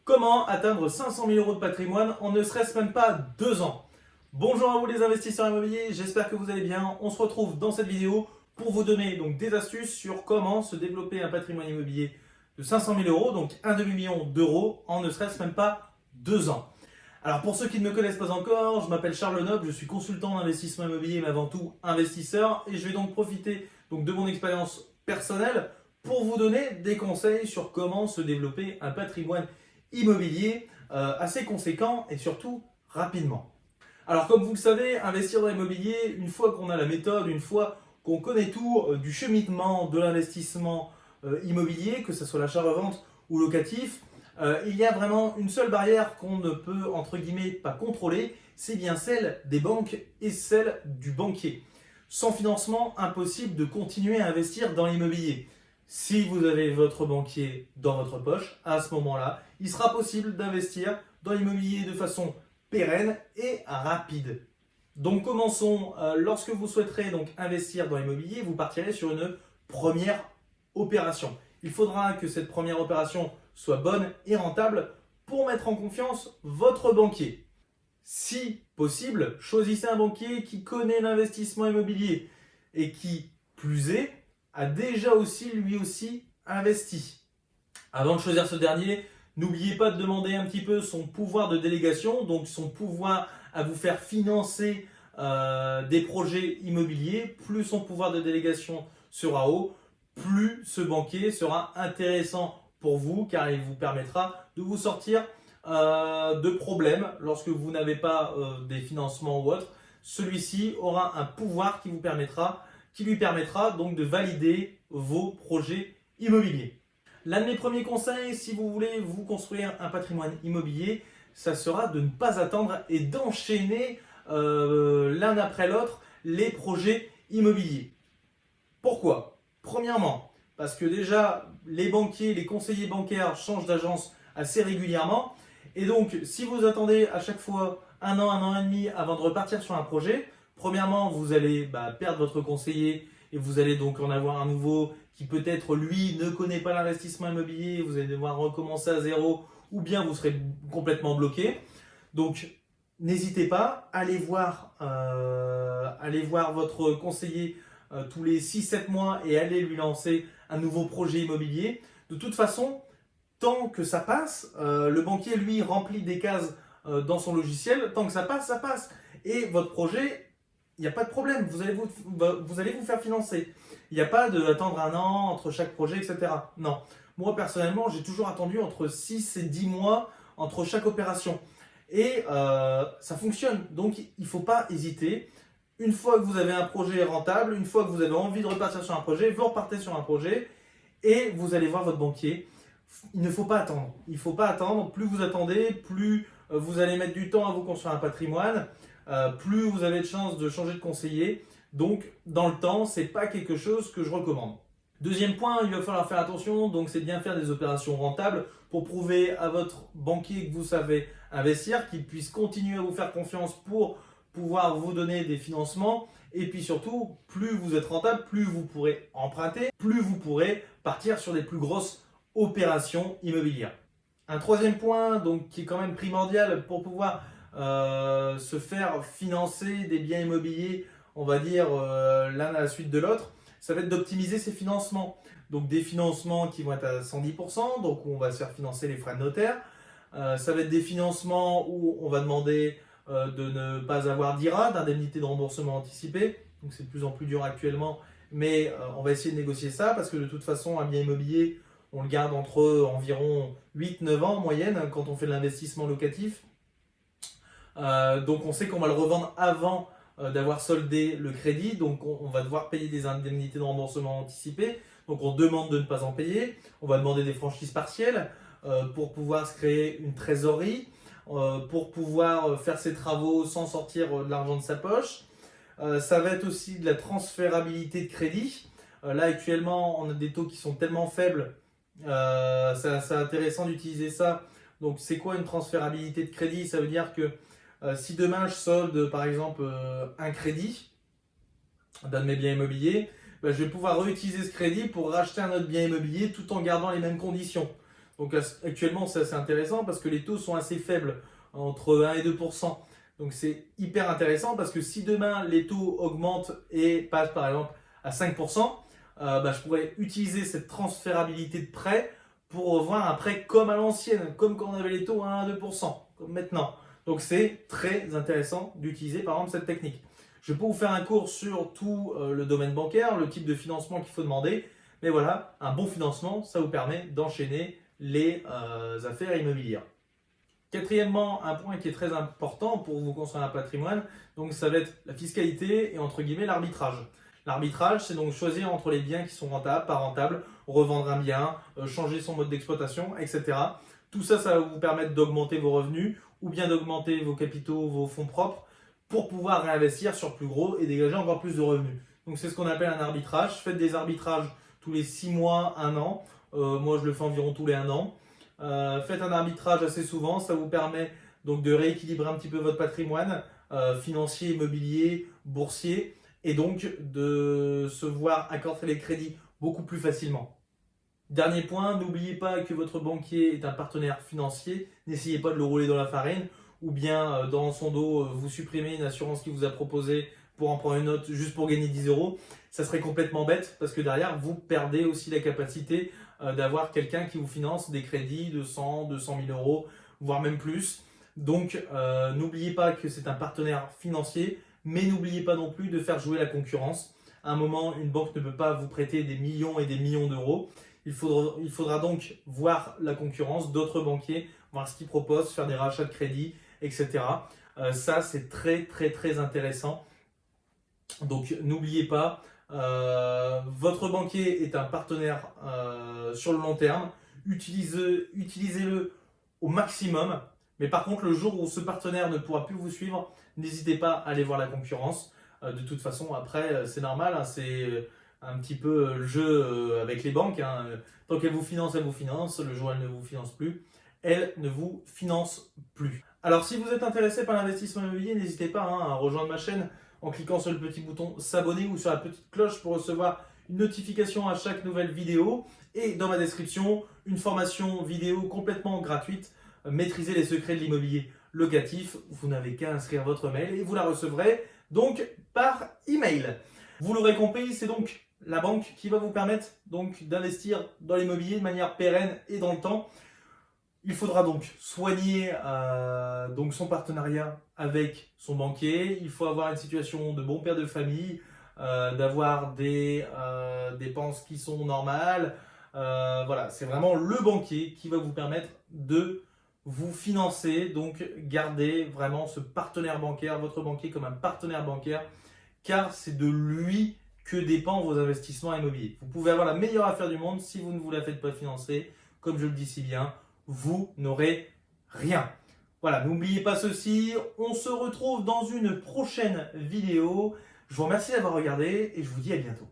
Comment atteindre 500 000 euros de patrimoine en ne serait-ce même pas 2 ans? Bonjour à vous les investisseurs immobiliers, j'espère que vous allez bien. On se retrouve dans cette vidéo pour vous donner donc des astuces sur comment se développer un patrimoine immobilier de 500 000 euros, donc un demi-million d'euros en ne serait-ce même pas 2 ans. Alors pour ceux qui ne me connaissent pas encore, je m'appelle Charles Noble, je suis consultant en investissement immobilier mais avant tout investisseur et je vais donc profiter de mon expérience personnelle pour vous donner des conseils sur comment se développer un patrimoine immobilier assez conséquent et surtout rapidement. Alors comme vous le savez, investir dans l'immobilier, une fois qu'on a la méthode, une fois qu'on connaît tout du cheminement de l'investissement immobilier, que ce soit l'achat-revente ou locatif, il y a vraiment une seule barrière qu'on ne peut entre guillemets pas contrôler, c'est bien celle des banques et celle du banquier. Sans financement, impossible de continuer à investir dans l'immobilier. Si vous avez votre banquier dans votre poche, à ce moment-là, il sera possible d'investir dans l'immobilier de façon pérenne et rapide. Donc commençons, lorsque vous souhaiterez donc investir dans l'immobilier, vous partirez sur une première opération. Il faudra que cette première opération soit bonne et rentable pour mettre en confiance votre banquier. Si possible, choisissez un banquier qui connaît l'investissement immobilier et qui, plus est, a déjà lui aussi investi. Avant de choisir ce dernier, n'oubliez pas de demander un petit peu son pouvoir de délégation, donc son pouvoir à vous faire financer des projets immobiliers. Plus son pouvoir de délégation sera haut, plus ce banquier sera intéressant pour vous car il vous permettra de vous sortir de problèmes lorsque vous n'avez pas des financements ou autre. Celui-ci aura un pouvoir qui lui permettra donc de valider vos projets immobiliers. L'un de mes premiers conseils, si vous voulez vous construire un patrimoine immobilier, ça sera de ne pas attendre et d'enchaîner l'un après l'autre les projets immobiliers. Pourquoi? Premièrement, parce que déjà les banquiers, les conseillers bancaires changent d'agence assez régulièrement et donc si vous attendez à chaque fois un an et demi avant de repartir sur un projet, premièrement vous allez perdre votre conseiller et vous allez donc en avoir un nouveau qui peut-être lui ne connaît pas l'investissement immobilier, vous allez devoir recommencer à zéro ou bien vous serez complètement bloqué. Donc n'hésitez pas, allez voir votre conseiller tous les 6-7 mois et allez lui lancer un nouveau projet immobilier. De toute façon, tant que ça passe, le banquier lui remplit des cases dans son logiciel, tant que ça passe, ça passe. Et votre projet, il n'y a pas de problème, vous allez vous faire financer. Il n'y a pas d'attendre un an entre chaque projet, etc. Non. Moi, personnellement, j'ai toujours attendu entre 6 et 10 mois entre chaque opération. Et ça fonctionne. Donc, il ne faut pas hésiter. Une fois que vous avez un projet rentable, une fois que vous avez envie de repartir sur un projet, vous repartez sur un projet et vous allez voir votre banquier. Il ne faut pas attendre. Il ne faut pas attendre. Plus vous attendez, plus vous allez mettre du temps à vous construire un patrimoine, plus vous avez de chances de changer de conseiller. Donc, dans le temps, ce n'est pas quelque chose que je recommande. Deuxième point, il va falloir faire attention, donc c'est de bien faire des opérations rentables pour prouver à votre banquier que vous savez investir, qu'il puisse continuer à vous faire confiance pour pouvoir vous donner des financements. Et puis surtout, plus vous êtes rentable, plus vous pourrez emprunter, plus vous pourrez partir sur des plus grosses opérations immobilières. Un troisième point donc, qui est quand même primordial pour pouvoir se faire financer des biens immobiliers, on va dire l'un à la suite de l'autre, ça va être d'optimiser ses financements. Donc des financements qui vont être à 110%, donc où on va se faire financer les frais de notaire. Ça va être des financements où on va demander de ne pas avoir d'IRA, d'indemnité de remboursement anticipé. Donc c'est de plus en plus dur actuellement, mais on va essayer de négocier ça parce que de toute façon, un bien immobilier, on le garde entre environ 8-9 ans en moyenne quand on fait de l'investissement locatif. Donc on sait qu'on va le revendre avant d'avoir soldé le crédit, donc on va devoir payer des indemnités de remboursement anticipé. Donc on demande de ne pas en payer, on va demander des franchises partielles pour pouvoir se créer une trésorerie, pour pouvoir faire ses travaux sans sortir de l'argent de sa poche. Ça va être aussi de la transférabilité de crédit. Là actuellement on a des taux qui sont tellement faibles, c'est intéressant d'utiliser ça. Donc c'est quoi une transférabilité de crédit? Ça veut dire que si demain je solde par exemple un crédit d'un de mes biens immobiliers, je vais pouvoir réutiliser ce crédit pour racheter un autre bien immobilier tout en gardant les mêmes conditions. Donc actuellement, c'est assez intéressant parce que les taux sont assez faibles, entre 1 et 2%. Donc c'est hyper intéressant parce que si demain les taux augmentent et passent par exemple à 5%, je pourrais utiliser cette transférabilité de prêt pour revoir un prêt comme à l'ancienne, comme quand on avait les taux à 1 à 2%, comme maintenant. Donc c'est très intéressant d'utiliser par exemple cette technique. Je peux vous faire un cours sur tout le domaine bancaire, le type de financement qu'il faut demander, mais voilà, un bon financement, ça vous permet d'enchaîner les affaires immobilières. Quatrièmement, un point qui est très important pour vous construire un patrimoine, donc ça va être la fiscalité et entre guillemets l'arbitrage. L'arbitrage, c'est donc choisir entre les biens qui sont rentables, pas rentables, revendre un bien, changer son mode d'exploitation, etc. Tout ça, ça va vous permettre d'augmenter vos revenus ou bien d'augmenter vos capitaux, vos fonds propres pour pouvoir réinvestir sur plus gros et dégager encore plus de revenus. Donc c'est ce qu'on appelle un arbitrage. Faites des arbitrages tous les 6 mois, 1 an. Moi, je le fais environ tous les 1 an. Faites un arbitrage assez souvent, ça vous permet donc de rééquilibrer un petit peu votre patrimoine financier, immobilier, boursier, et donc de se voir accorder les crédits beaucoup plus facilement. Dernier point, n'oubliez pas que votre banquier est un partenaire financier, n'essayez pas de le rouler dans la farine, ou bien dans son dos, vous supprimez une assurance qu'il vous a proposée pour en prendre une autre juste pour gagner 10 euros. Ça serait complètement bête parce que derrière, vous perdez aussi la capacité d'avoir quelqu'un qui vous finance des crédits de 100, 200 000 euros, voire même plus. Donc, n'oubliez pas que c'est un partenaire financier, mais n'oubliez pas non plus de faire jouer la concurrence. À un moment, une banque ne peut pas vous prêter des millions et des millions d'euros. Il faudra donc voir la concurrence d'autres banquiers, voir ce qu'ils proposent, faire des rachats de crédit, etc. Ça, c'est très, très, très intéressant. Donc, n'oubliez pas, votre banquier est un partenaire sur le long terme. Utilisez-le au maximum. Mais par contre, le jour où ce partenaire ne pourra plus vous suivre, n'hésitez pas à aller voir la concurrence. De toute façon, après, c'est normal, hein, c'est un petit peu le jeu avec les banques. Hein. Tant qu'elles vous financent, elles vous financent. Le jour où elles ne vous financent plus, elles ne vous financent plus. Alors, si vous êtes intéressé par l'investissement immobilier, n'hésitez pas à rejoindre ma chaîne en cliquant sur le petit bouton s'abonner ou sur la petite cloche pour recevoir une notification à chaque nouvelle vidéo. Et dans ma description, une formation vidéo complètement gratuite, maîtriser les secrets de l'immobilier locatif. Vous n'avez qu'à inscrire votre mail et vous la recevrez donc par email. Vous l'aurez compris, c'est donc la banque qui va vous permettre donc d'investir dans l'immobilier de manière pérenne et dans le temps. Il faudra donc soigner donc son partenariat avec son banquier. Il faut avoir une situation de bon père de famille, d'avoir des dépenses qui sont normales. Voilà, c'est vraiment le banquier qui va vous permettre de vous financer. Donc, gardez vraiment ce partenaire bancaire, votre banquier comme un partenaire bancaire, car c'est de lui que dépendent vos investissements immobiliers. Vous pouvez avoir la meilleure affaire du monde, si vous ne vous la faites pas financer, comme je le dis si bien, vous n'aurez rien. Voilà, n'oubliez pas ceci, on se retrouve dans une prochaine vidéo. Je vous remercie d'avoir regardé et je vous dis à bientôt.